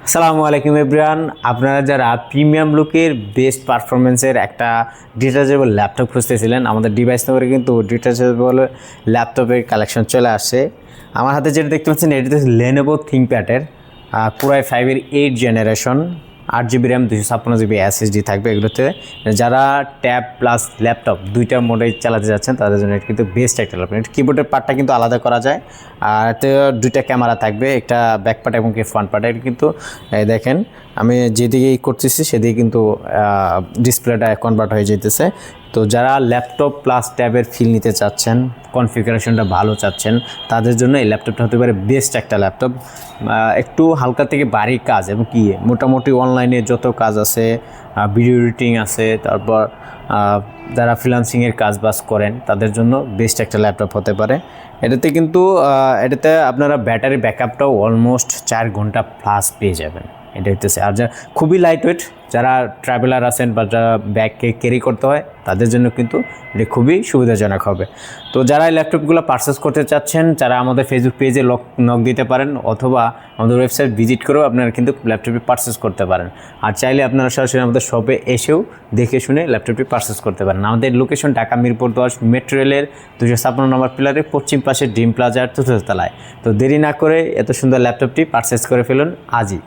আসসালামু আলাইকুম এভরিওয়ান। আপনারা যারা প্রিমিয়াম লুকের বেস্ট পারফরমেন্সের একটা ডিটাচেবল ল্যাপটপ খুঁজতেছিলেন, আমাদের ডিভাইস নম্বরে কিন্তু ডিটাচেবল ল্যাপটপের কালেকশন চলে আসছে। আমার হাতে যেটা দেখতে পাচ্ছেন এটা হচ্ছে লেনোভো থিংকপ্যাডের Core i5-এর 8 generation, 8 GB RAM, 256 GB SSD থাকবে। এগুলোতে যারা ট্যাব প্লাস ল্যাপটপ দুইটা মোডে চালাতে যাচ্ছেন তাদের জন্য এটা কিন্তু বেস্ট একটা ল্যাপটপ। কিবোর্ডের পার্টটা কিন্তু আলাদা করা যায়, আর এতে দুইটা ক্যামেরা থাকবে, একটা ব্যাক পার্ট এবং কি ফ্রন্ট পার্ট। এটা কিন্তু দেখেন আমি যেদিকেই করতেছি সেদিকে কিন্তু ডিসপ্লেটা কনভার্ট হয়ে যেতেছে। তো যারা ল্যাপটপ প্লাস ট্যাবের ফিল নিতে চাচ্ছেন, কনফিগারেশনটা ভালো চাচ্ছেন, তাদের জন্য এই ল্যাপটপটা হতে পারে বেস্ট একটা ল্যাপটপ। একটু হালকা থেকে ভারী কাজ এবং কি মোটামুটি অনলাইনে যত কাজ আছে, ভিডিও এডিটিং আছে, তারপর যারা ফ্রিল্যান্সিংয়ের কাজ বাজ করেন তাদের জন্য বেস্ট একটা ল্যাপটপ হতে পারে। এটাতে আপনারা ব্যাটারি ব্যাকআপটাও অলমোস্ট 4 ঘন্টা প্লাস পেয়ে যাবেন। এটা হইতেছে। আর যা খুবই লাইট ওয়েট, যারা ট্রাভেলার আছেন বা যারা ব্যাগকে ক্যারি করতে হয় তাদের জন্য কিন্তু এটা খুবই সুবিধাজনক হবে। তো যারা এই ল্যাপটপগুলো পারচেস করতে চাচ্ছেন, যারা আমাদের ফেসবুক পেজে নক দিতে পারেন, অথবা আমাদের ওয়েবসাইট ভিজিট করেও আপনারা কিন্তু ল্যাপটপটি পারচেস করতে পারেন। আর চাইলে আপনারা সরাসরি আমাদের শপে এসেও দেখে শুনে ল্যাপটপটি পারচেস করতে পারেন। আমাদের লোকেশন ঢাকা মিরপুর 10 মেট্রো রেলের 256 নম্বর পিলারের পশ্চিম পাশে ড্রিম প্লাজার 4th তলায়। তো দেরি না করে এত সুন্দর ল্যাপটপটি পারচেস করে ফেলুন আজই।